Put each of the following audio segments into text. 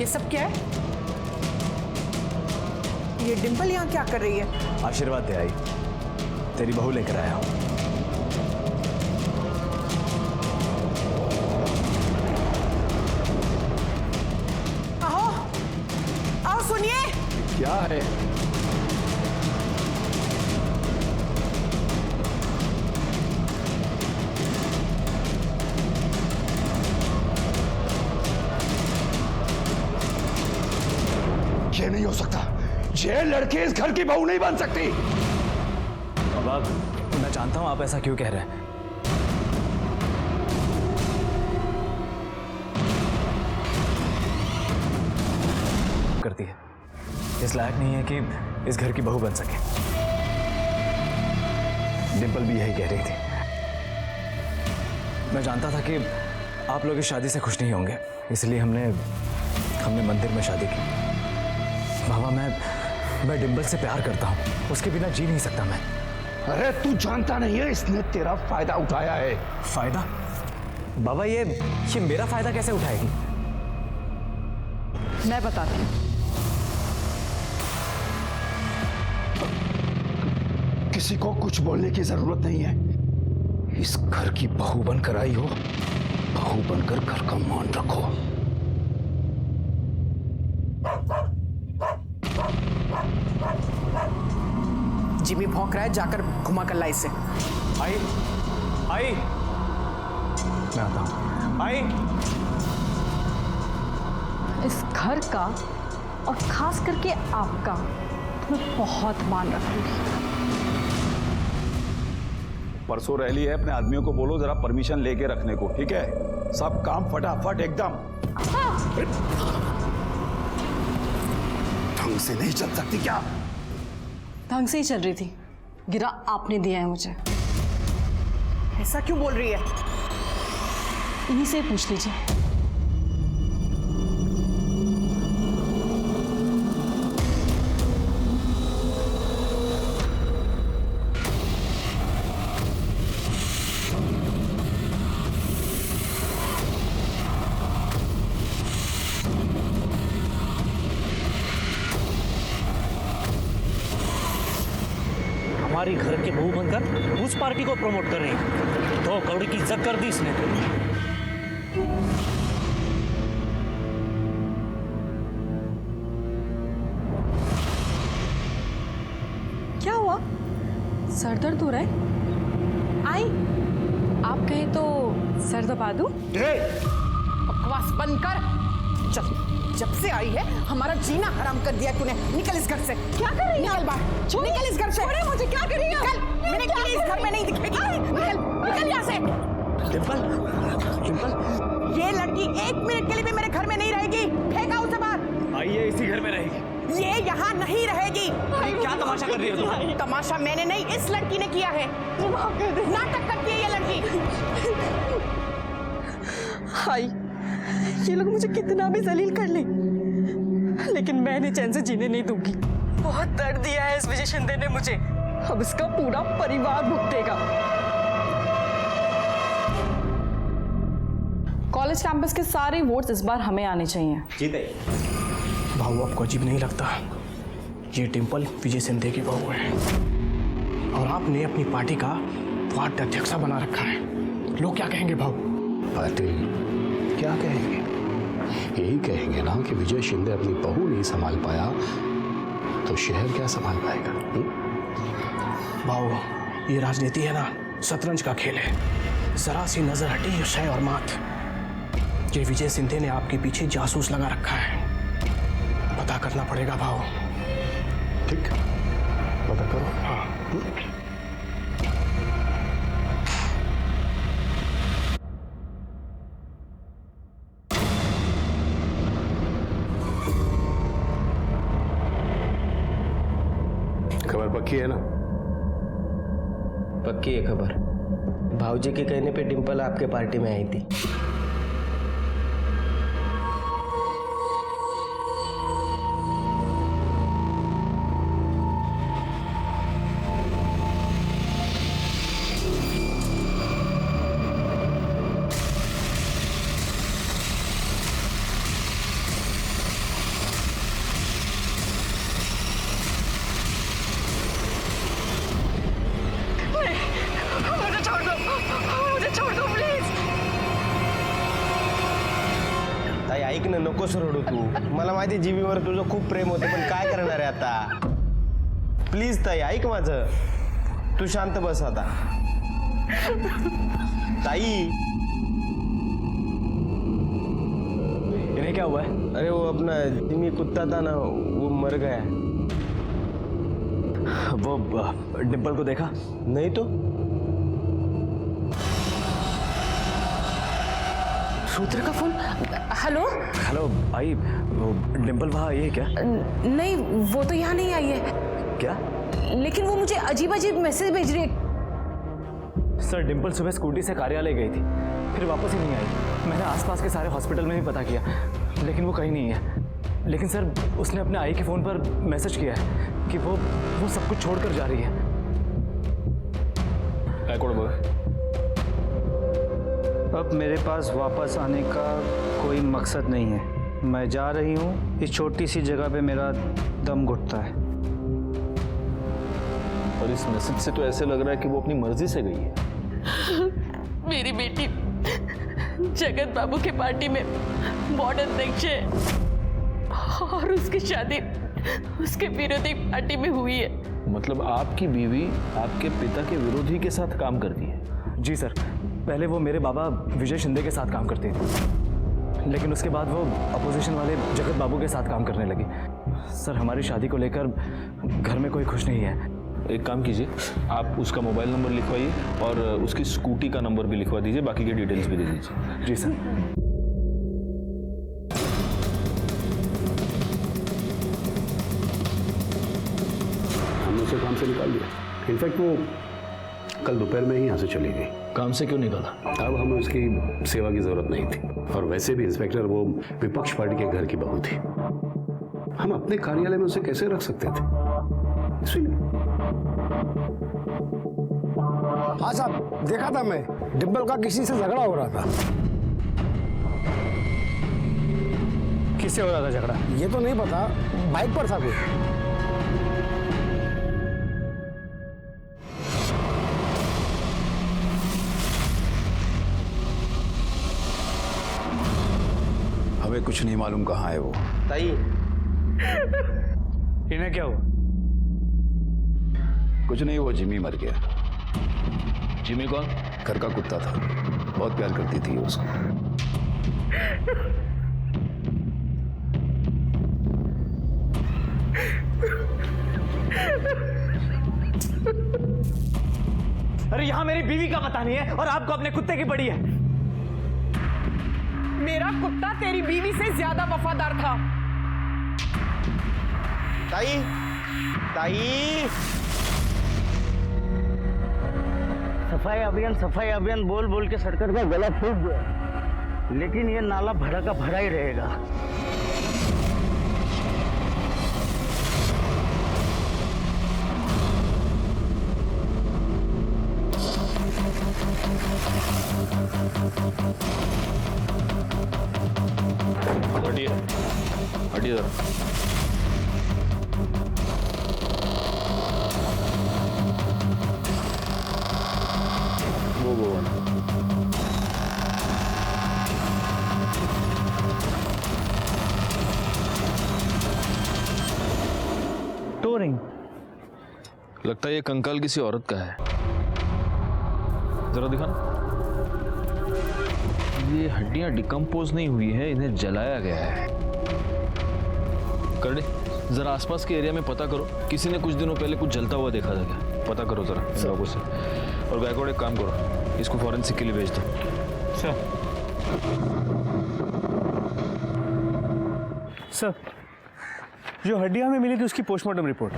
ये सब क्या है? ये डिंपल यहाँ क्या कर रही है? आशीर्वाद दे आई, तेरी बहू लेकर आया हूं। आओ आओ, सुनिए। क्या है? ये नहीं हो सकता। ये लड़की इस घर की बहू नहीं बन सकती। बाबा, मैं जानता हूं आप ऐसा क्यों कह रहे हैं। करती है, इस लायक नहीं है कि इस घर की बहू बन सके। डिंपल भी यही कह रही थी। मैं जानता था कि आप लोग इस शादी से खुश नहीं होंगे, इसलिए हमने मंदिर में शादी की। बाबा, मैं डिंपल से प्यार करता हूं, उसके बिना जी नहीं सकता मैं। अरे तू जानता नहीं है, इसने तेरा फायदा उठाया है। फायदा? बाबा, ये मेरा फायदा कैसे उठाएगी? मैं बताती हूँ। किसी को कुछ बोलने की जरूरत नहीं है। इस घर की बहू बनकर आई हो, बहू बनकर घर का मान रखो। जिमी भौंक रहा है, जाकर घुमा कर ला इसे। आई, मैं आता हूं। आई, इस घर का और खास करके आपका मैं बहुत मान रखूंगी। परसों रैली है, अपने आदमियों को बोलो जरा परमिशन लेके रखने को, ठीक है? सब काम फटाफट एकदम। ढंग से नहीं चल सकती क्या? ढंग से ही चल रही थी, गिरा आपने दिया है मुझे। ऐसा क्यों बोल रही है? इन्हीं से पूछ लीजिए। हमारी घर के बहू बनकर उस पार्टी को प्रमोट कर रही है। तो कौड़ी की इज्जत कर दी इसने। क्या हुआ? सर दर्द हो रहा है? आई, आप कहें तो सर दबा दूं? बकवास बंद कर। चल, जब से आई है हमारा जीना हराम कर दिया तूने। निकल इस घर से। क्या कर रही हैं? निकल बाहर। निकल इस घर से। छोड़े मुझे, क्या कर रही हैं? निकल। मैंने कहा इस घर में नहीं दिखेगी। निकल, निकल यहाँ से। डिंपल, ये लड़की 1 मिनट के लिए भी मेरे घर में नहीं रहेगी। फेंका उसे बाहर। आइए, इसी घर में रहेगी। ये यहाँ नहीं रहेगी। क्या तमाशा कर रही हो तुम? तमाशा मैंने नहीं, इस लड़की ने किया है। नाटक करती है ये लड़की। हाय, ये लोग मुझे कितना भी जलील कर ले, लेकिन मैंने चैन से जीने नहीं दूंगी। बहुत दर्द दिया है इस विजय शिंदे ने मुझे, अब इसका पूरा परिवार भुगतेगा। कॉलेज कैंपस के सारे वोट्स इस बार हमें आने चाहिए। भाऊ, आपको अजीब नहीं लगता? ये डिंपल विजय सिंधे की बहू है और आपने अपनी पार्टी का वार्ड अध्यक्ष बना रखा है। लोग क्या कहेंगे भाऊ? पाटिल, क्या कहेंगे? यही कहेंगे ना कि विजय शिंदे अपनी बहू नहीं संभाल पाया तो शहर क्या संभाल पाएगा? भाऊ, ये राजनीति है ना, शतरंज का खेल है। जरा सी नजर हटी ये शय और मात। ये विजय सिंधे ने आपके पीछे जासूस लगा रखा है, पता करना पड़ेगा भाऊ। ठीक, पता करो। हाँ। खबर पक्की है ना? पक्की है खबर। भाऊजी के कहने पे डिंपल आपके पार्टी में आई थी। ऐक ना, नकोच रडू तू. मला माहिती जीबीवर तुझं खूप प्रेम होतं, पण काय करणार आहे आता. प्लीज ताई ऐक माझं. तू शांत बस आता. ताई. इन्हें क्या हुआ है? अरे वो अपना जिमी कुत्ता था ना, वो मर गया. वो डिम्पल को देखा? नहीं तो. रुद्र का फोन. हेलो. हेलो भाई, वो डिम्पल वहाँ आई है क्या? नहीं, वो तो यहाँ नहीं आई है. क्या? लेकिन वो मुझे अजीब अजीब मैसेज भेज रही है. सर, डिम्पल सुबह स्कूटी से कार्यालय गई थी, फिर वापस ही नहीं आई. मैंने आसपास के सारे हॉस्पिटल में भी पता किया, लेकिन वो कहीं नहीं है. लेकिन सर, उसने अपने आई के फ़ोन पर मैसेज किया है कि वो सब कुछ छोड़कर जा रही है. अब मेरे पास वापस आने का कोई मकसद नहीं है. मैं जा रही हूँ. इस छोटी सी जगह पे मेरा दम घुटता है. और इस मैसेज से तो ऐसे लग रहा है कि वो अपनी मर्जी से गई है. मेरी बेटी जगत बाबू के पार्टी में वार्ड अध्यक्ष है और उसकी शादी उसके विरोधी पार्टी में हुई है. मतलब आपकी बीवी आपके पिता के विरोधी के साथ काम करती है? जी सर, पहले वो मेरे बाबा विजय शिंदे के साथ काम करती थी, लेकिन उसके बाद वो अपोजिशन वाले जगत बाबू के साथ काम करने लगी. सर, हमारी शादी को लेकर घर में कोई खुश नहीं है. एक काम कीजिए, आप उसका मोबाइल नंबर लिखवाइए और उसकी स्कूटी का नंबर भी लिखवा दीजिए, बाकी की डिटेल्स भी दे दीजिए. जी सर. हमने उसे काम से निकाल दिया. इनफैक्ट वो कल दोपहर में ही यहाँ से चली गई. काम से क्यों निकाला? अब हमें उसकी सेवा की जरूरत नहीं थी, और वैसे भी इंस्पेक्टर वो विपक्ष पार्टी के घर की बहू थी. हम अपने कार्यालय में उसे कैसे रख सकते थे, इसलिए. हाँ साहब, देखा था मैं, डिम्पल का किसी से झगड़ा हो रहा था. किससे हो रहा था झगड़ा? ये तो नहीं पता, बाइक पर था कोई. हमें कुछ नहीं मालूम कहाँ है वो. ताई. इन्हें क्या हुआ? कुछ नहीं, वो जिमी मर गया. जिमी कौन? घर का कुत्ता था, बहुत प्यार करती थी उसको. अरे यहाँ मेरी बीवी का पता नहीं है और आपको अपने कुत्ते की पड़ी है. मेरा कुत्ता तेरी बीवी से ज्यादा वफादार था. ताई. ताई. सफाई अभियान बोल बोल के सरकार का गला फूट गया, लेकिन ये नाला भरा का भरा ही रहेगा. हटिए, हटिए जरा. वो टोरिंग. लगता है ये कंकाल किसी औरत का है. जरा दिखाना. ये हड्डियां डिकम्पोज नहीं हुई है, इन्हें जलाया गया है. करने जरा आसपास के एरिया में पता करो, किसी ने कुछ दिनों पहले कुछ जलता हुआ देखा था क्या? पता करो जरा इन लोगों से. और गायकवाड़ एक काम करो, इसको फॉरेंसिक के लिए भेज दो. सर, जो हड्डियां हमें मिली थी उसकी पोस्टमार्टम रिपोर्ट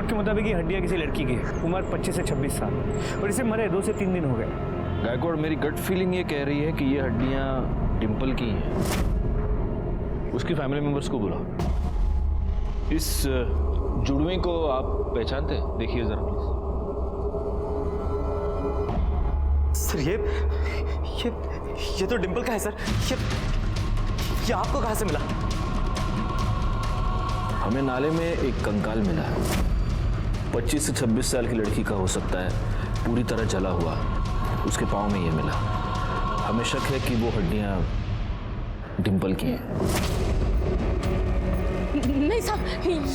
के मुताबिक ये हड्डियां किसी लड़की की है, उम्र 25 से 26 साल, और इसे मरे 2 से 3 दिन हो गए. गायकवाड़, मेरी गट फीलिंग ये कह रही है कि ये हड्डियां डिम्पल की हैं. उसकी फैमिली मेंबर्स को बुलाओ. इस जुड़वे को आप पहचानते हैं? देखिए जरा प्लीज. सर, ये तो डिम्पल का है सर. ये आपको कहाँ से मिला? हमें नाले में एक कंकाल मिला है. 25 से 26 साल की लड़की का हो सकता है, पूरी तरह जला हुआ. उसके पाँव में ये मिला. हमें शक है कि वो हड्डियां डिम्पल की है। नहीं साहब,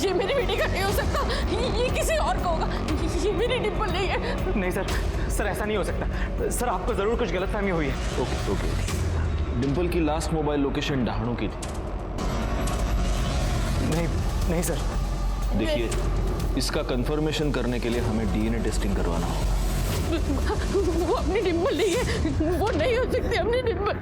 ये मेरी बेटी का नहीं हो सकता, ये किसी और का होगा, ये मेरी डिम्पल नहीं है। नहीं सर ऐसा नहीं हो सकता सर, आपको जरूर कुछ गलतफहमी हुई है। ओके। डिम्पल की लास्ट मोबाइल लोकेशन डहाणू की थी। नहीं सर। देखिए, इसका कंफर्मेशन करने के लिए हमें डीएनए टेस्टिंग करवाना होगा। वो अपनी डिम्पल नहीं है, वो नहीं हो सकती अपनी डिम्पल।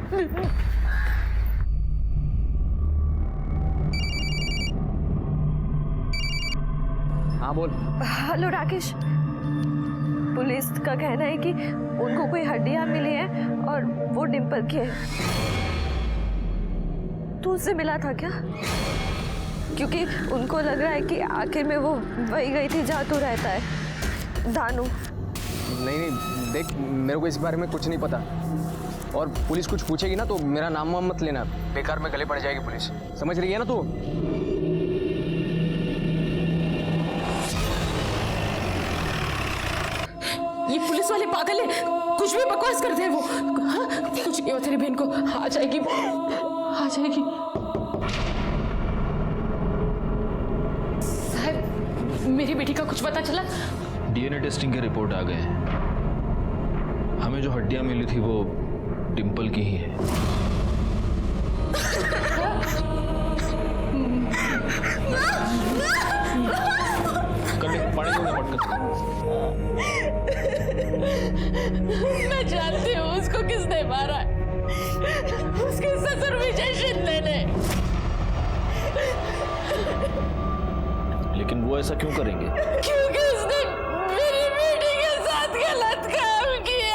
हाँ बोल। हेलो राकेश, पुलिस का कहना है कि उनको कोई हड्डियां मिली हैं और वो डिम्पल की है। तू उससे मिला था क्या? क्योंकि उनको लग रहा है कि आखिर में वो वही गई थी जहाँ तू रहता है, दानू। नहीं देख, मेरे को इस बारे में कुछ नहीं पता, और पुलिस कुछ पूछेगी ना तो मेरा नाम वाम मत लेना, बेकार में गले पड़ जाएगी पुलिस, समझ रही है ना तू? ये पुलिस वाले पागल है, कुछ भी बकवास करते हैं वो। हाँ? कुछ नहीं हो तेरी बहन को, आ जाएगी आ जाएगी। साहब, मेरी बेटी का कुछ पता चला? डीएनए टेस्टिंग के रिपोर्ट आ गए हैं। हमें जो हड्डियां मिली थी वो डिम्पल की ही है। मैं जानती हूँ उसको किसने मारा है, उसके ससुर विजय शिंदे ने। लेकिन वो ऐसा क्यों करेंगे? क्योंकि उसने मेरी बेटी के साथ गलत काम किया।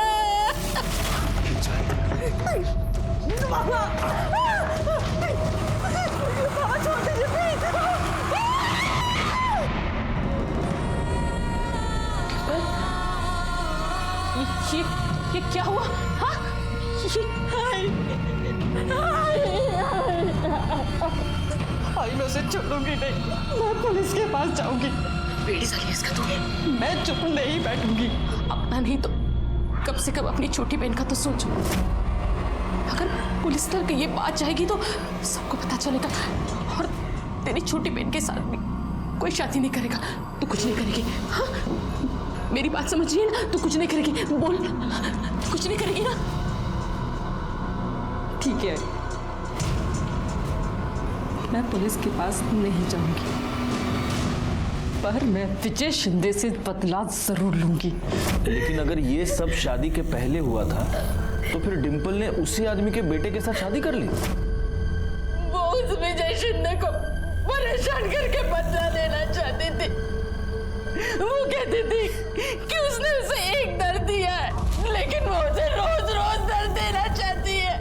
ये क्या हुआ? हाँ? मैं उसे छोड़ूंगी नहीं, मैं पुलिस के पास जाऊंगी। बेटी साली इसका तो मैं चुप नहीं बैठूंगी। अपना नहीं तो कब से कब अपनी छोटी बहन का तो सोचो। अगर पुलिस तक ये बात जाएगी तो सबको पता चलेगा, और तेरी छोटी बहन के साथ भी कोई शादी नहीं करेगा। तू कुछ नहीं करेगी? हाँ, मेरी बात समझ रही है ना? तू कुछ नहीं करेगी, बोल, कुछ नहीं करेगी ना? ठीक है, मैं पुलिस के पास नहीं जाऊंगी, पर मैं विजय शिंदे से बदला जरूर लूंगी। लेकिन अगर ये सब शादी के पहले हुआ था तो फिर डिम्पल ने उसी आदमी के बेटे के साथ शादी कर ली। वो उस विजय शिंदे को परेशान करके बदला लेना चाहती थी। वो कहती थी कि उसने उसे एक दर्द दिया है, लेकिन वो उसे रोज रोज दर्द देना चाहती है।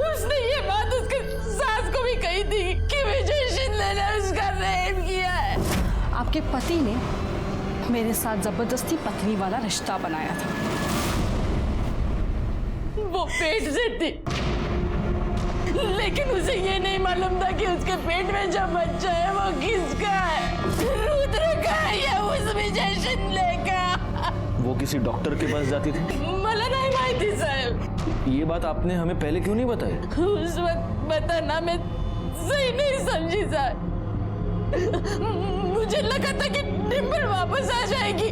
उसने ये बात उसके सास को भी कही थी कि विजय शिंदे ने उसका रेप किया है। आपके पति ने मेरे साथ जबरदस्ती पत्नी वाला रिश्ता बनाया था। वो पेट से थी, लेकिन उसे ये नहीं मालूम था कि उसके पेट में जो बच्चा है वो किसका है, रुद्र का है या उस विजय शिंदे का। वो किसी डॉक्टर के पास जाती थी? मला नहीं माहिती साहब। ये बात आपने हमें पहले क्यों नहीं बताई? उस वक्त बताना मैं सही नहीं समझी साहब। मुझे लगा था कि डिम्पल वापस आ जाएगी।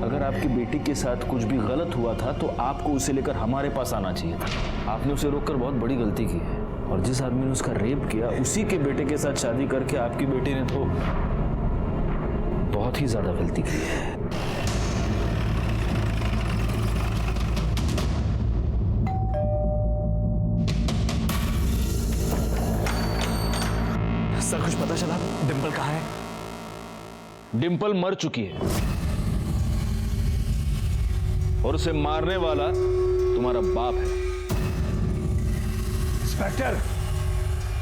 अगर आपकी बेटी के साथ कुछ भी गलत हुआ था तो आपको उसे लेकर हमारे पास आना चाहिए था। आपने उसे रोककर बहुत बड़ी गलती की है, और जिस आदमी ने उसका रेप किया उसी के बेटे के साथ शादी करके आपकी बेटी ने तो बहुत ही ज्यादा गलती की है। सर कुछ पता चला डिम्पल कहाँ है? डिम्पल मर चुकी है और उसे मारने वाला तुम्हारा बाप है। इंस्पेक्टर,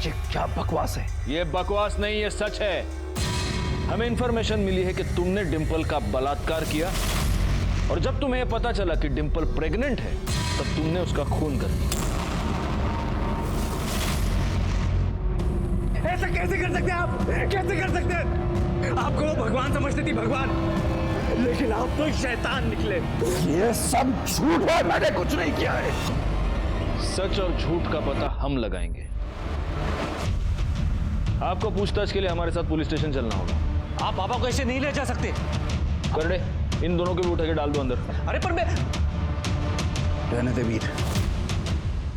ये क्या बकवास है? ये बकवास नहीं, ये सच है। हमें इंफॉर्मेशन मिली है कि तुमने डिम्पल का बलात्कार किया, और जब तुम्हें पता चला कि डिम्पल प्रेग्नेंट है तब तुमने उसका खून कर दिया। ऐसा कैसे कर सकते हैं आप? कैसे कर सकते हैं? आपको वो भगवान समझती थी, भगवान, लेकिन आप तो शैतान निकले। ये सब झूठ है, मैंने कुछ नहीं किया है। सच और झूठ का पता हम लगाएंगे। आपको पूछताछ के लिए हमारे साथ पुलिस स्टेशन चलना होगा। आप पापा को ऐसे नहीं ले जा सकते। कर दे, इन दोनों को भी उठा के डाल दो अंदर। अरे पर मैं रहने दे वीर।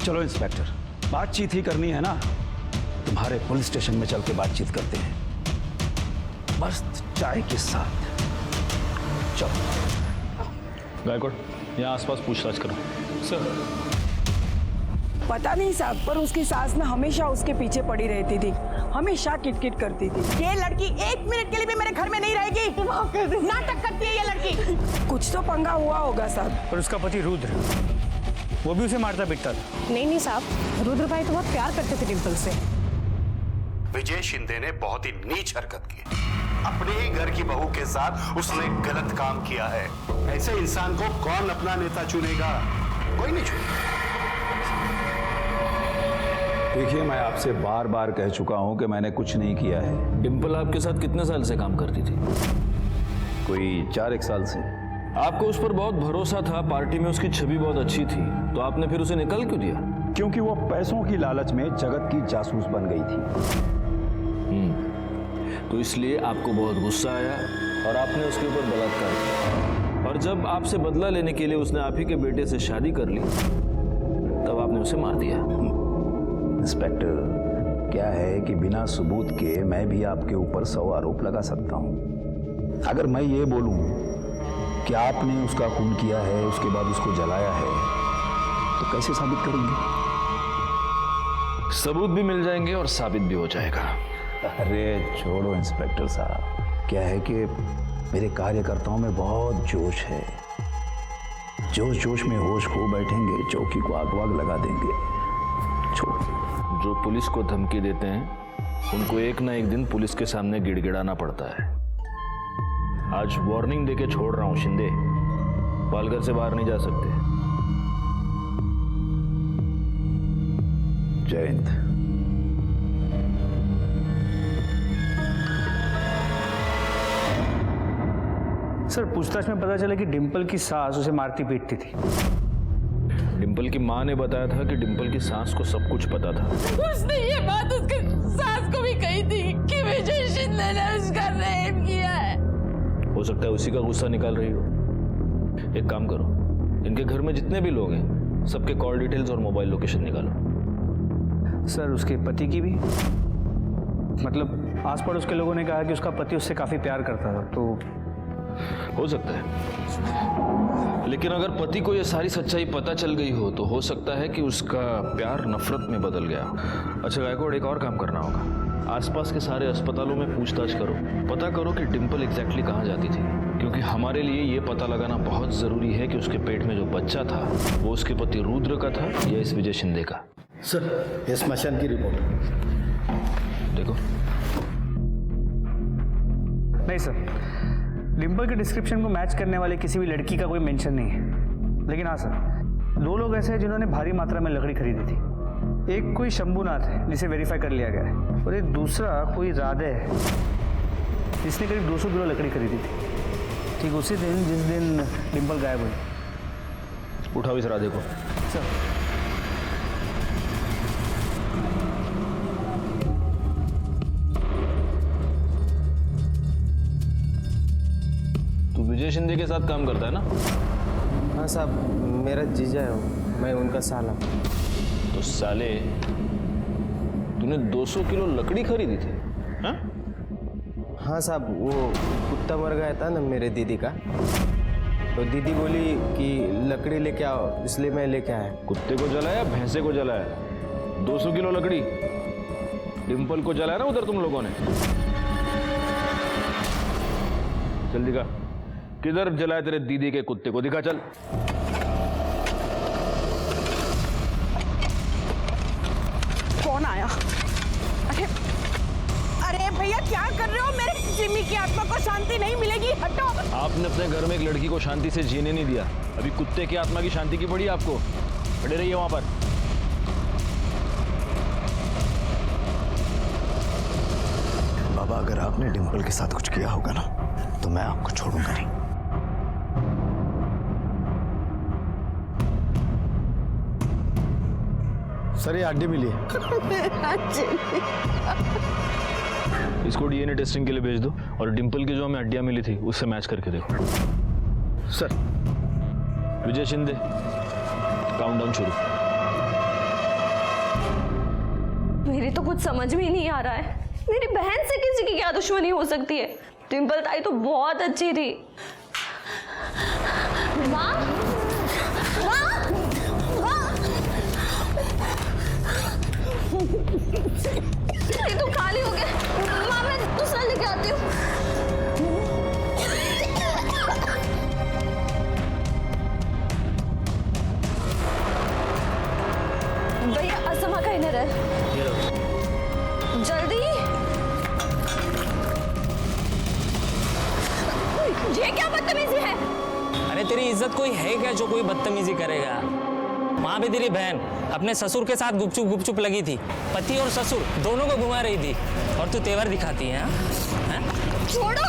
चलो इंस्पेक्टर, बातचीत ही करनी है ना, तुम्हारे पुलिस स्टेशन में चल के बातचीत करते हैं, मस्त चाय के साथ। चलो। गायकवाड़, यहाँ आसपास पूछताछ करो। सर। पता नहीं साहब, पर उसकी सास ना हमेशा उसके पीछे पड़ी रहती थी, हमेशा किटकिट करती थी। ये लड़की 1 मिनट के लिए भी मेरे घर में नहीं रहेगी। नाटक करती है ये लड़की। कुछ तो पंगा हुआ होगा साहब। और उसका पति रुद्र, वो भी उसे मारता पीटता था। नहीं साहब, रुद्र भाई तो बहुत प्यार करते थे डिम्पल से। विजय शिंदे ने बहुत ही नीच हरकत की। अपने ही घर की बहू के साथ उसने गलत काम किया है। ऐसे इंसान को कौन अपना नेता चुनेगा? कोई नहीं चुनेगा। देखिए, मैं आपसे बार बार कह चुका हूं कि मैंने कुछ नहीं किया है। डिम्पल आपके साथ कितने साल से काम करती थी? कोई 4-1 साल से। आपको उस पर बहुत भरोसा था, पार्टी में उसकी छवि बहुत अच्छी थी, तो आपने फिर उसे निकाल क्यों दिया? क्योंकि वो पैसों की लालच में जगत की जासूस बन गई थी। तो इसलिए आपको बहुत गुस्सा आया और आपने उसके ऊपर बलात्कार किया। और जब आपसे बदला लेने के लिए उसने आप ही के बेटे से शादी कर ली, तब आपने उसे मार दिया। इंस्पेक्टर, क्या है कि बिना सबूत के मैं भी आपके ऊपर 100 आरोप लगा सकता हूं। अगर मैं ये बोलूं कि आपने उसका खून किया है, उसके बाद उसको जलाया है, तो कैसे साबित करेंगे? सबूत भी मिल जाएंगे और साबित भी हो जाएगा। अरे छोड़ो इंस्पेक्टर साहब, क्या है कि मेरे कार्यकर्ताओं में बहुत जोश है। जोश जोश में होश खो बैठेंगे, चौकी को आग वाग लगा देंगे। छोड़ो। जो पुलिस को धमकी देते हैं उनको एक ना एक दिन पुलिस के सामने गिड़गिड़ाना पड़ता है। आज वार्निंग देके छोड़ रहा हूं शिंदे, पालघर से बाहर नहीं जा सकते। जय हिंद। सर, पूछताछ में पता चला कि डिम्पल की सास उसे मारती पीटती थी। डिम्पल की माँ ने बताया था कि डिम्पल की सास को सब कुछ पता था। उसने ये बात उसके सास को भी कही थी कि विजय शिंदे ने उसका रेप किया है। हो सकता है उसी का गुस्सा निकाल रही हो। एक काम करो, इनके घर में जितने भी लोग हैं सबके कॉल डिटेल्स और मोबाइल लोकेशन निकालो। सर, उसके पति की भी? मतलब आस पड़ोस के लोगों ने कहा कि उसका पति उससे काफी प्यार करता था, तो हो सकता है। लेकिन अगर पति को यह सारी सच्चाई पता चल गई हो तो हो सकता है कि उसका प्यार नफरत में बदल गया। अच्छा गायकवाड़, एक और काम करना होगा। आसपास के सारे अस्पतालों में पूछताछ करो, पता करो कि डिम्पल एग्जैक्टली कहाँ जाती थी, क्योंकि हमारे लिए ये पता लगाना बहुत जरूरी है कि उसके पेट में जो बच्चा था वो उसके पति रुद्र का था या इस विजय शिंदे का। सर, ये स्मशान की रिपोर्ट। देखो। नहीं सर, डिम्पल के डिस्क्रिप्शन को मैच करने वाले किसी भी लड़की का कोई मेंशन नहीं है। लेकिन हाँ सर, 2 लोग ऐसे हैं जिन्होंने भारी मात्रा में लकड़ी खरीदी थी। एक कोई शंभुनाथ है जिसे वेरीफाई कर लिया गया है, और एक दूसरा कोई राधे है जिसने करीब 200 किलो लकड़ी खरीदी थी, ठीक उसी दिन जिस दिन डिम्पल गायब हुई। उठाओ इस राधे को। सर। विजय शिंदे के साथ काम करता है ना? हाँ साहब, मेरा जीजा है, मैं उनका साला। तो साले, तूने 200 किलो लकड़ी खरीदी थी? हाँ? हाँ साहब, वो कुत्ता मर गया था ना मेरे दीदी का, तो दीदी बोली कि लकड़ी लेके आओ, इसलिए मैं लेके आया। कुत्ते को जलाया, भैंसे को जलाया? 200 किलो लकड़ी डिम्पल को जलाया ना उधर तुम लोगों ने? जल्दी का, किधर जलाया तेरे दीदी के कुत्ते को? दिखा चल। कौन आया? अरे भैया, क्या कर रहे हो? मेरे जिमी की आत्मा को शांति नहीं मिलेगी, हटो। आपने अपने घर में एक लड़की को शांति से जीने नहीं दिया, अभी कुत्ते की आत्मा की शांति की पड़ी आपको। खड़े रहिए वहां पर। बाबा, अगर आपने डिम्पल के साथ कुछ किया होगा ना, तो मैं आपको छोड़ूंगा नहीं। सर ये हड्डी मिली है। इसको डीएनए टेस्टिंग के लिए भेज दो और डिंपल की जो हमें हड्डियां मिली थी उससे मैच करके देखो। सर। विजय शिंदे, काउंटडाउन शुरू। मेरी तो कुछ समझ में ही नहीं आ रहा है, मेरी बहन से किसी की क्या दुश्मनी हो सकती है? डिंपल ताई तो बहुत अच्छी थी। माँ, माँ, माँ। ये तो खाली हो गया। माँ मैं दूसरा लेके आती हूँ। भैया असमा का इनर है, जल्दी। ये क्या बदतमीजी है? अरे तेरी इज्जत कोई है क्या जो कोई बदतमीजी करेगा? वहां पे तेरी बहन अपने ससुर के साथ गुपचुप गुपचुप लगी थी, पति और ससुर दोनों को घुमा रही थी, और तू तेवर दिखाती है? छोड़ो।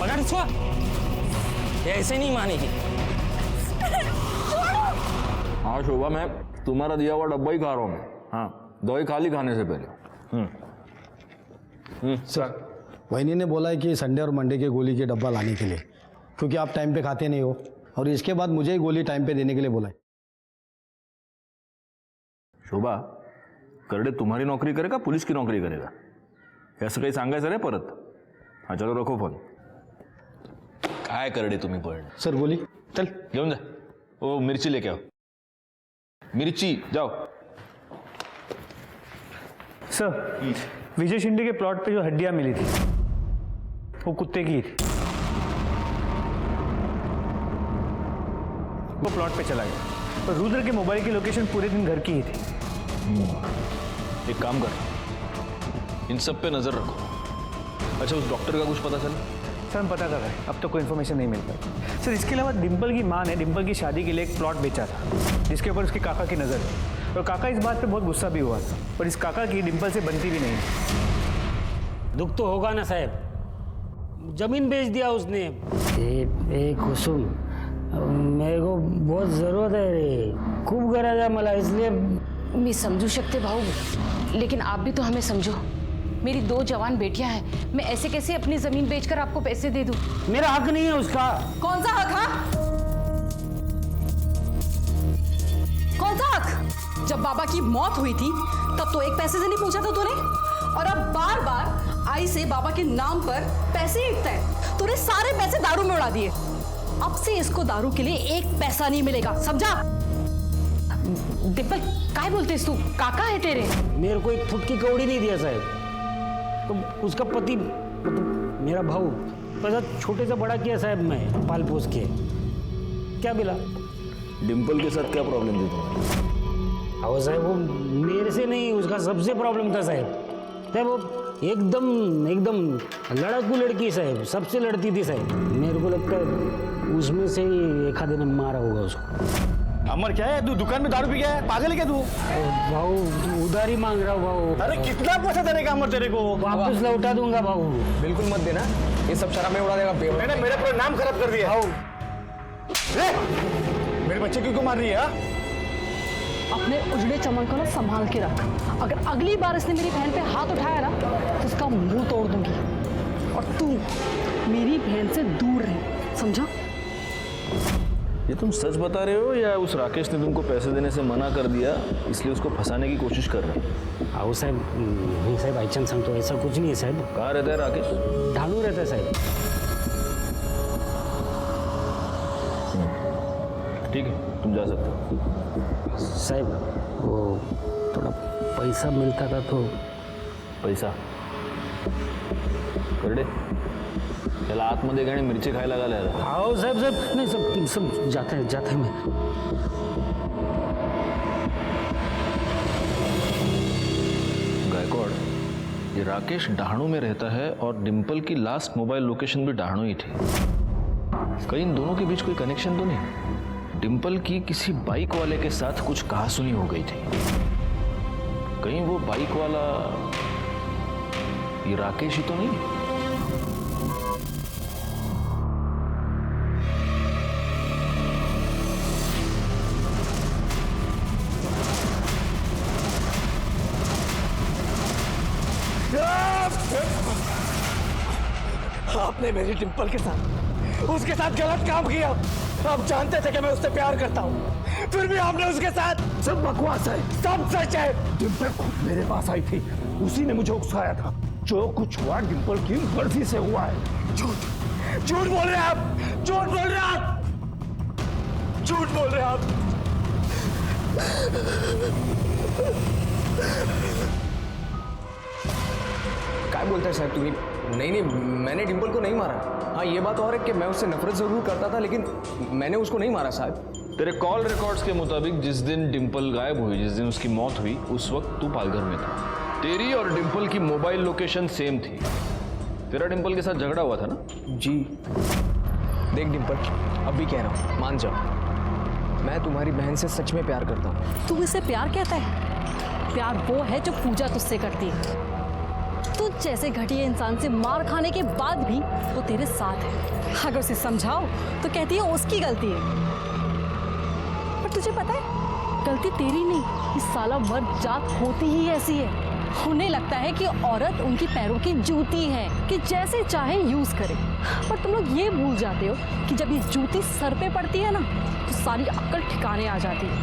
पकड़ छुआ, ये ऐसे नहीं मानेगी। हाँ शोभा, मैं तुम्हारा दिया हुआ डब्बा ही खा रहा हूँ। हाँ, दवाई खा ली खाने से पहले। सर, वहीनी ने बोला है कि संडे और मंडे के गोली के डब्बा लाने के लिए, क्योंकि आप टाइम पे खाते नहीं हो, और इसके बाद मुझे ही गोली टाइम पे देने के लिए बोला है। शोभा, करडे तुम्हारी नोकरी करेगा पुलिस की नोकरी करेगा असं काही सांगायचं रे परत? हाँ चलो रखो फोन। काय करडे तुम्ही पण? सर गोली चल घेऊन जा। ओ मिर्ची लेके आओ, मिर्ची जाओ। सर, विजय शिंदे के प्लॉट पे जो हड्डियां मिली थी वो कुत्ते की थी। वो प्लॉट पे चला गया और रुद्र के मोबाइल की लोकेशन पूरे दिन घर की ही थी। एक काम कर, इन सब पे नजर रखो। अच्छा, उस डॉक्टर का कुछ पता चला? सर हम पता कर रहे हैं, अब तो कोई इन्फॉर्मेशन नहीं मिल पाई। सर इसके अलावा डिंपल की माँ ने डिंपल की शादी के लिए एक प्लॉट बेचा था जिसके ऊपर उसके काका की नज़र थी, और काका इस बात पे बहुत गुस्सा भी हुआ था, और इस काका की डिंपल से बनती भी नहीं। दुख तो होगा ना साहब, जमीन बेच दिया उसने। ए कुसुम, मेरे को बहुत जरूरत है रे, खूप गरज आहे मला, इसलिए मैं समझू शकते भाऊ, लेकिन आप भी तो हमें समझो। मेरी 2 जवान बेटियां हैं, मैं ऐसे कैसे अपनी जमीन बेचकर आपको पैसे दे दूं? मेरा हक नहीं है उसका। कौन सा हक? हाँ, कौन सा हक? जब बाबा की मौत हुई थी तब तो एक पैसे से नहीं पूछा था तूने, और अब बार बार आई से बाबा के नाम पर पैसे ईंटता है। तूने सारे पैसे दारू में उड़ा दिए, अब से इसको दारू के लिए 1 पैसा नहीं मिलेगा, समझा? डिंपल काय बोलतेस तू? काका है तेरे। मेरे को 1 फुट की कौड़ी नहीं दिया साहब, तो उसका पति मतलब मेरा भाऊ पैसा छोटे से बड़ा किया साहब, मैं पाल पोस के क्या मिला? डिंपल के साथ क्या प्रॉब्लम थी तुम्हारी? आओ साहब, वो मेरे से नहीं, उसका सबसे प्रॉब्लम था साहब। साहब वो एकदम लड़ाकू लड़की साहब, सबसे लड़ती थी साहब। मेरे को लगता है उसमें से ही एक आधे ने मारा होगा उसको। अमर क्या है, तू दुकान में दारू पी गया है? पागल है क्या तू? भाऊ उधार ही मांग रहा हूँ भाऊ। अरे कितना पैसा देने का अमर तेरे को? वापस लौटा दूंगा भाऊ। बिल्कुल मत देना, ये सब शराब में उड़ा देगा। मैंने मेरे पूरा नाम खराब कर दिया। भाऊ मेरे बच्चे क्यों मार रही है? अपने उजड़े चमन को ना संभाल के रख, अगर अगली बार इसने मेरी बहन पे हाथ उठाया ना तो उसका मुंह तोड़ दूंगी, और तू मेरी बहन से दूर रहे, समझा? ये तुम सच बता रहे हो या उस राकेश ने तुमको पैसे देने से मना कर दिया इसलिए उसको फंसाने की कोशिश कर रहे हो? आओ साहब, नहीं साहब आईचंद संग तो ऐसा कुछ नहीं है साहब। कहाँ रहता है राकेश? ढालू रहता है साहब। ठीक है, तुम जा सकते हो। साहब वो थोड़ा पैसा मिलता था तो। पैसा? करडे त्याला आतमध्ये गाणी मिरची खायला घालायला. आओ साहब साहब, नहीं सब जाते हैं मैं। गायकवाड़, ये राकेश डहाणू में रहता है और डिंपल की लास्ट मोबाइल लोकेशन भी डहाणू ही थी। कहीं इन दोनों के बीच कोई कनेक्शन तो नहीं? डिंपल की किसी बाइक वाले के साथ कुछ कहासुनी हो गई थी, कहीं वो बाइक वाला ये राकेश ही तो नहीं? आपने मेरी डिंपल के साथ उसके साथ गलत काम किया। आप जानते थे कि मैं उससे प्यार करता हूँ, फिर भी आपने उसके साथ। सब बकवास है, सब सच है। डिंपल खुद मेरे पास आई थी, उसी ने मुझे उकसाया था। जो कुछ हुआ डिंपल की मर्जी से हुआ है। झूठ झूठ बोल रहे हैं आप, झूठ बोल रहे हैं आप, झूठ बोल रहे हैं आप। क्या बोलते हैं साहब तुम्हें? नहीं, मैंने डिंपल को नहीं मारा। हाँ, ये बात और है कि मैं उससे नफरत जरूर करता था, लेकिन मैंने उसको नहीं मारा साहब। तेरे कॉल रिकॉर्ड्स के मुताबिक जिस दिन डिंपल गायब हुई, जिस दिन उसकी मौत हुई, उस वक्त तू पालघर में था। तेरी और डिंपल की मोबाइल लोकेशन सेम थी। तेरा डिंपल के साथ झगड़ा हुआ था ना? जी। देख डिंपल, अब भी कह रहा हूँ, मान जाओ, मैं तुम्हारी बहन से सच में प्यार करता हूँ। तू इसे प्यार कहता है? प्यार वो है जो पूजा तुझसे करती है। तू जैसे घटिया इंसान से मार खाने के बाद भी वो तेरे साथ है। अगर उसे समझाओ तो कहती है उसकी गलती है। पर तुझे पता है, गलती तेरी नहीं, इस साला मर्द जात होती ही ऐसी है। उन्हें लगता है कि औरत उनकी पैरों की जूती है कि जैसे चाहे यूज करे। पर तुम लोग ये भूल जाते हो कि जब ये जूती सर पे पड़ती है ना, तो सारी अक्ल ठिकाने आ जाती है।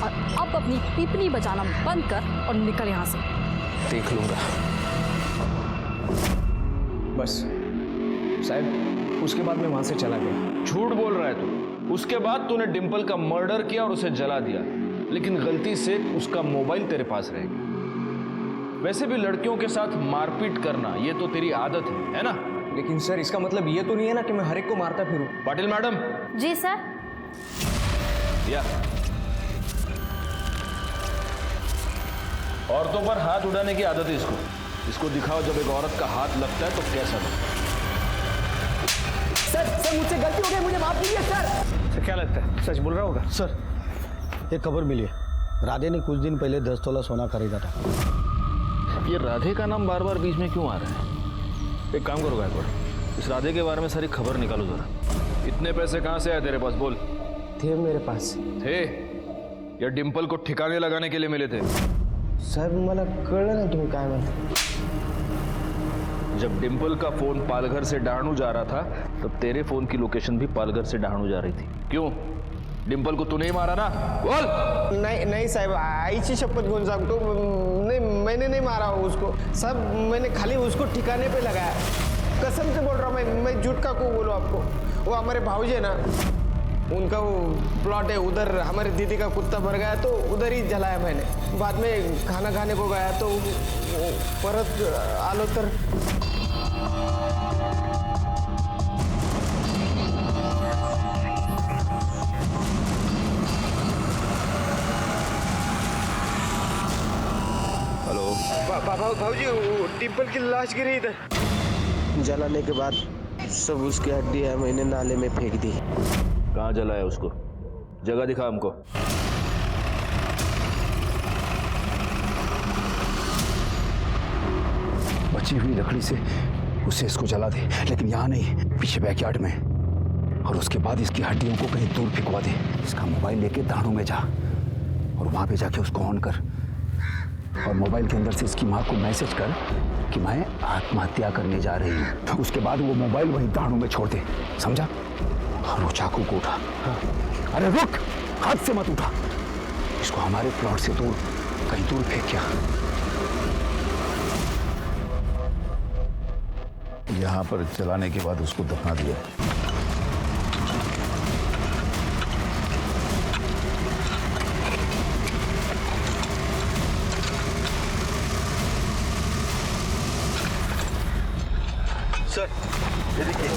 और अब अपनी पीपनी बजाना बंद कर और निकल यहाँ से। देख लूंगा। बस साहब, उसके बाद मैं वहां से चला गया। झूठ बोल रहा है तू। उसके बाद तूने डिंपल का मर्डर किया और उसे जला दिया, लेकिन गलती से उसका मोबाइल तेरे पास रह गया। वैसे भी लड़कियों के साथ मारपीट करना ये तो तेरी आदत है ना? लेकिन सर, इसका मतलब ये तो नहीं है ना कि मैं हर एक को मारता फिरूं। पाटिल मैडम। जी सर। या औरतों पर हाथ उठाने की आदत है इसको दिखाओ, जब एक औरत का हाथ लगता है तो कैसा लगता है। सर मुझसे गलती हो गई, मुझे माफ कीजिए सर। क्या लगता है सच बोल रहा होगा? सर, एक खबर मिली है, राधे ने कुछ दिन पहले 10 तोला सोना खरीदा था। ये राधे का नाम बार बार बीच में क्यों आ रहा है? एक काम करो गायकवाड़, इस राधे के बारे में सारी खबर निकालो जरा। इतने पैसे कहाँ से आए तेरे पास? बोल। थे मेरे पास। थे या डिंपल को ठिकाने लगाने के लिए मिले थे? साहेब, मला कळलं ना तुम्ही काय म्हणता। जब डिंपल का फोन पालघर से डहाणू जा रहा था, तब तेरे फोन की लोकेशन भी पालघर से डहाणू जा रही थी। क्यों? डिंपल को तूने ही मारा ना? बोल। नहीं साहब, आईची शपथ घेऊन सांगतो, नहीं मैंने नहीं मारा उसको साहब। मैंने खाली उसको ठिकाने पे लगाया, कसम से बोल रहा हूँ। मैं झूठ का को बोलूँ आपको? वो हमारे भाऊजी है ना, उनका वो प्लॉट है उधर, हमारी दीदी का कुत्ता मर गया तो उधर ही जलाया मैंने। बाद में खाना खाने को गया तो परत आलो तर हेलो भाऊजी, डिंपल की लाश गिरी इधर। जलाने के बाद सब उसकी हड्डियां मैंने नाले में फेंक दी। कहाँ जलाया उसको? जगह दिखा हमको। बची हुई लकड़ी से उसे इसको जला दे, लेकिन यहाँ नहीं, पीछे बैकयार्ड में। और उसके बाद इसकी हड्डियों को कहीं दूर फेंकवा दे। इसका मोबाइल लेके दाणू में जा और वहां पे जाके उसको ऑन कर, और मोबाइल के अंदर से इसकी माँ को मैसेज कर कि मैं आत्महत्या करने जा रही हूँ। उसके बाद वो मोबाइल वहीं दाणू में छोड़ दे, समझा? और वो चाकू को उठा। अरे रुक, हाथ से मत उठा, इसको हमारे प्लॉट से दूर, कहीं दूर फेंक क्या। यहाँ पर जलाने के बाद उसको दफना दिया। सर, ये देखिए।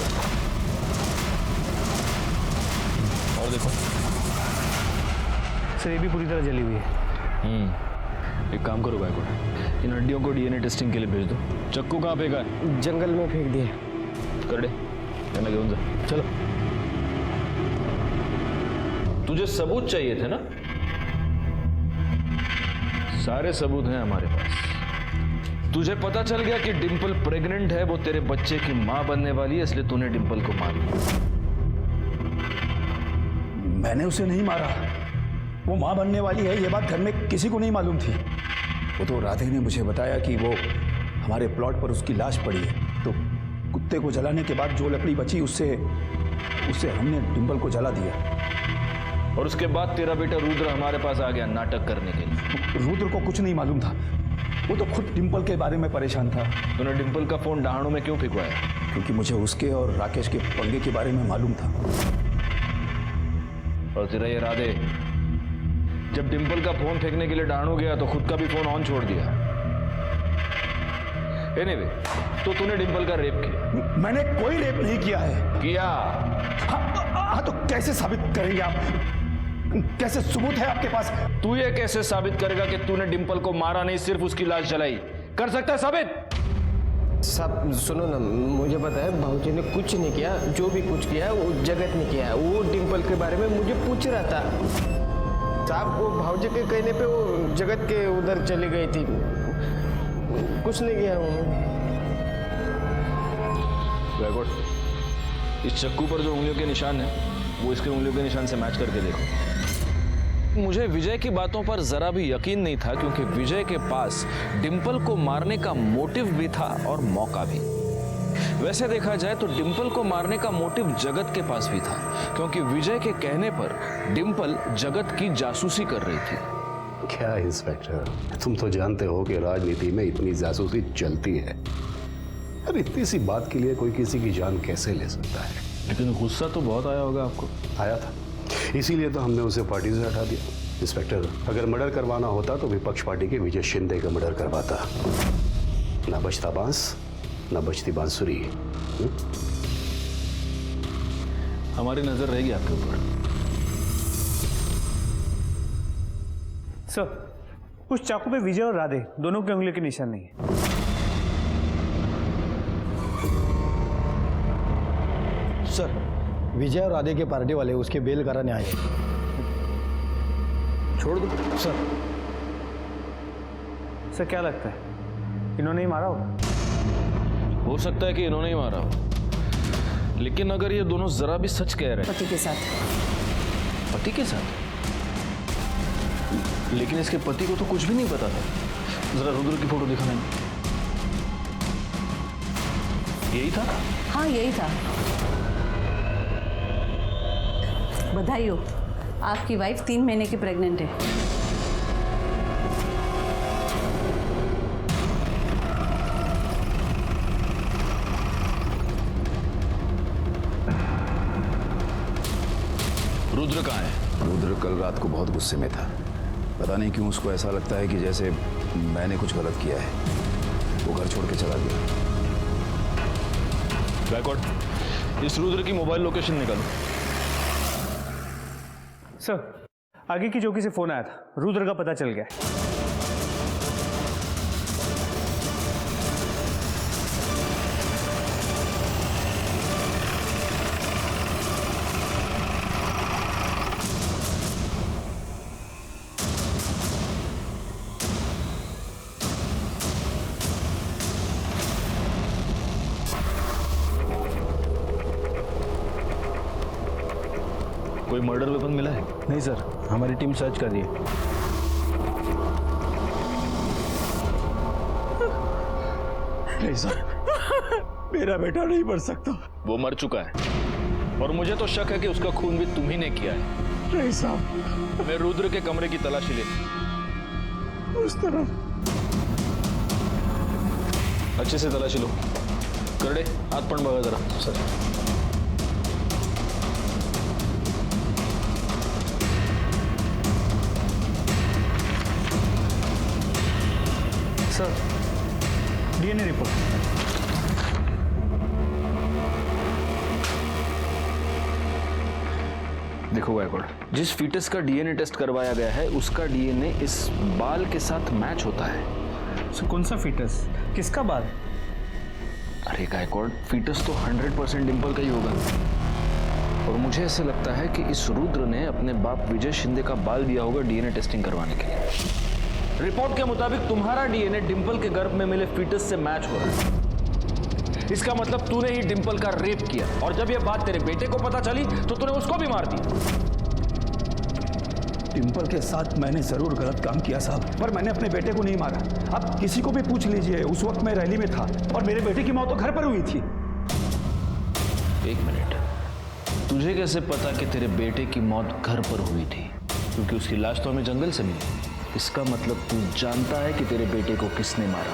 और देखो सर, ये भी पूरी तरह जली हुई है। एक काम करो गायकवाड़, इन हड्डियों को डीएनए टेस्टिंग के लिए भेज दो। चक्कू कहाँ फेंका है? जंगल में फेंक दिया। कर दे, कहना घेऊन जा। चलो। तुझे सबूत चाहिए थे ना? सारे सबूत हैं हमारे पास। तुझे पता चल गया कि डिंपल प्रेग्नेंट है, वो तेरे बच्चे की मां बनने वाली है, इसलिए तूने डिंपल को मार दिया। मैंने उसे नहीं मारा, वो मां बनने वाली है, ये बात घर में किसी को नहीं मालूम थी। वो तो राधे ने मुझे बताया कि वो हमारे प्लॉट पर उसकी लाश पड़ी है, तो कुत्ते को जलाने के बाद जो लकड़ी बची उससे हमने डिंपल को जला दिया। और उसके बाद तेरा बेटा रुद्र हमारे पास आ गया नाटक करने के लिए। रुद्र को कुछ नहीं मालूम था, वो तो खुद डिंपल के बारे में परेशान था। तूने डिंपल का फोन डहाणों में क्यों फेंकवाया? क्योंकि मुझे उसके और राकेश के पंगे के बारे में मालूम था। और तेरा ये राधे जब डिंपल का फोन फेंकने के लिए डहाणू गया तो खुद का भी फोन ऑन छोड़ दिया। एनीवे, तो तूने डिंपल का रेप किया? मैंने कोई रेप नहीं किया है। किया? हाँ तो कैसे साबित करेंगे आप? कैसे सबूत है आपके पास? तू ये कैसे साबित करेगा कि तूने डिंपल को मारा नहीं, सिर्फ उसकी लाश जलाई? कर सकता है साबित? साहब सुनो ना, मुझे पता है भाऊजी ने कुछ नहीं किया, जो भी कुछ किया वो जगत ने किया। वो डिंपल के बारे में मुझे पूछ रहा था साहब, वो भाऊजी के कहने पे वो जगत के उधर चली गई थी, कुछ नहीं किया उन्होंने। इस चक्कू पर जो उंगलियों के निशान है वो इसके उंगलियों के निशान से मैच करके देखो। मुझे विजय की बातों पर जरा भी यकीन नहीं था, क्योंकि विजय के पास डिंपल को मारने का मोटिव भी था और मौका भी। वैसे देखा जाए तो डिंपल को मारने का मोटिव जगत के पास भी था, क्योंकि विजय के कहने पर डिंपल जगत की जासूसी कर रही थी। क्या इंस्पेक्टर, तुम तो जानते हो कि राजनीति में इतनी जासूसी चलती है। अरे इतनी सी बात के लिए कोई किसी की जान कैसे ले सकता है? लेकिन गुस्सा तो बहुत आया होगा आपको। आया था, इसीलिए तो हमने उसे पार्टी से हटा दिया। इंस्पेक्टर, अगर मर्डर करवाना होता तो विपक्ष पार्टी के विजय शिंदे का मर्डर करवाता। ना बचता बांस, ना बचती बांसुरी। हमारी नजर रहेगी आपके ऊपर। सर, उस चाकू पे विजय और राधे दोनों के उंगली के निशान नहीं है। सर, विजय और राधे के पार्टी वाले उसके बेल कराने आए। छोड़ दो सर। सर क्या लगता है, इन्होंने ही मारा होगा? हो सकता है कि इन्होंने ही मारा हो, लेकिन अगर ये दोनों जरा भी सच कह रहे हैं। पति के साथ। पति के साथ? लेकिन इसके पति को तो कुछ भी नहीं पता था। जरा रुद्र की फोटो दिखाना। यही था? हाँ यही था। बधाई हो, आपकी वाइफ 3 महीने की प्रेग्नेंट है। रुद्र कहाँ है? रुद्र कल रात को बहुत गुस्से में था। पता नहीं क्यों उसको ऐसा लगता है कि जैसे मैंने कुछ गलत किया है। वो घर छोड़ के चला गया। बैकवर्ड, इस रुद्र की मोबाइल लोकेशन निकालो। सर, आगे की चौकी से फोन आया था, रुद्र का पता चल गया। कोई मर्डर वेपन मिला है? नहीं सर, हमारी टीम सर्च कर रही है। नहीं सर, मेरा बेटा नहीं मर सकता। वो मर चुका है और मुझे तो शक है कि उसका खून भी तुम ही ने किया है। नहीं साहब। मैं रुद्र के कमरे की तलाशी ले। उस तरफ अच्छे से तलाशी लो। करडे, हाथ पण बघा जरा। Sir sir, DNA report. देखो गायकवाड़, जिस फीटस का डीएनए टेस्ट करवाया गया है उसका डीएनए इस बाल के साथ मैच होता है। सर कौन सा फीटस, किसका बाल? अरे गायकवाड़, फीटस तो 100% डिंपल का ही होगा। और मुझे ऐसा लगता है कि इस रुद्र ने अपने बाप विजय शिंदे का बाल दिया होगा डीएनए टेस्टिंग करवाने के लिए। रिपोर्ट के मुताबिक तुम्हारा डीएनए डिंपल के गर्भ में मिले फीटस से मैच हो रहा है। इसका मतलब तूने ही डिंपल का रेप किया, और जब यह बात तेरे बेटे को पता चली तो तूने उसको भी मार दिया। डिंपल के साथ मैंने जरूर गलत काम किया साहब, पर मैंने अपने बेटे को नहीं मारा। आप किसी को भी पूछ लीजिए, उस वक्त मैं रैली में था और मेरे बेटे की मौत तो घर पर हुई थी। एक मिनट, तुझे कैसे पता कि तेरे बेटे की मौत घर पर हुई थी? क्योंकि उसकी लाश तो हमें जंगल से मिली। इसका मतलब तू जानता है कि तेरे बेटे को किसने मारा।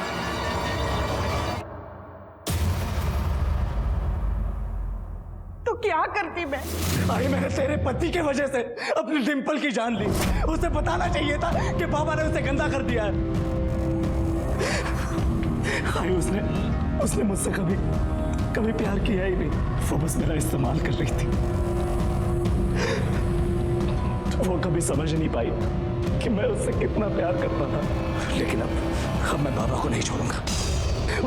तो क्या करती मैं? अरे मैंने तेरे पति के वजह से अपनी डिंपल की जान ली। उसे बताना चाहिए था कि बाबा ने उसे गंदा कर दिया है। अरे उसने मुझसे कभी प्यार किया ही नहीं। वो बस मेरा इस्तेमाल कर रही थी। वो कभी समझ नहीं पाई कि मैं उससे कितना प्यार करता था। लेकिन अब मैं बाबा को नहीं छोड़ूंगा।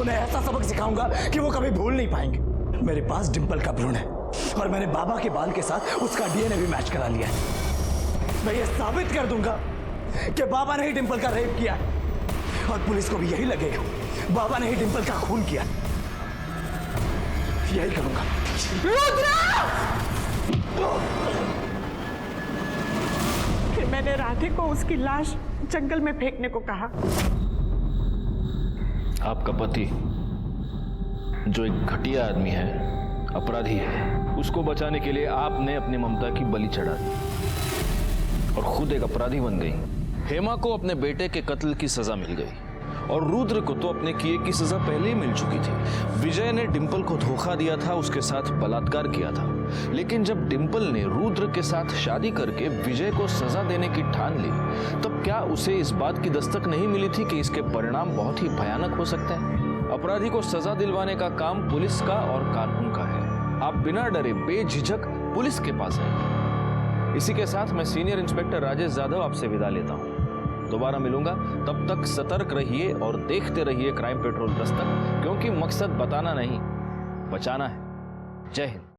उन्हें ऐसा सबक सिखाऊंगा कि वो कभी भूल नहीं पाएंगे। मेरे पास डिंपल का भ्रूण है और मैंने बाबा के बाल के साथ उसका डीएनए भी मैच करा लिया है। मैं ये साबित कर दूंगा कि बाबा ने ही डिंपल का रेप किया है और पुलिस को भी यही लगेगा बाबा ने ही डिंपल का खून किया। यही करूंगा। फिर मैंने राधे को उसकी लाश जंगल में फेंकने को कहा। आपका पति जो एक घटिया आदमी है, अपराधी है, उसको बचाने के लिए आपने अपनी ममता की बलि चढ़ा दी और खुद एक अपराधी बन गई। हेमा को अपने बेटे के कत्ल की सजा मिल गई और रुद्र को तो अपने किए की सजा पहले ही मिल चुकी थी। विजय ने डिंपल को धोखा दिया था, उसके साथ बलात्कार किया था। लेकिन जब डिंपल ने रुद्र के साथ शादी करके विजय को सजा देने की ठान ली, तब क्या उसे इस बात की दस्तक नहीं मिली थी कि इसके परिणाम बहुत ही भयानक हो सकते हैं? अपराधी को सजा दिलवाने का काम पुलिस का और कानून का है। आप बिना डरे बेझिझक पुलिस के पास हैं। इसी के साथ मैं सीनियर इंस्पेक्टर राजेश यादव आपसे विदा लेता हूं। दोबारा मिलूंगा, तब तक सतर्क रहिए और देखते रहिए क्राइम पेट्रोल दस्तक, क्योंकि मकसद बताना नहीं, बचाना है। जय हिंद।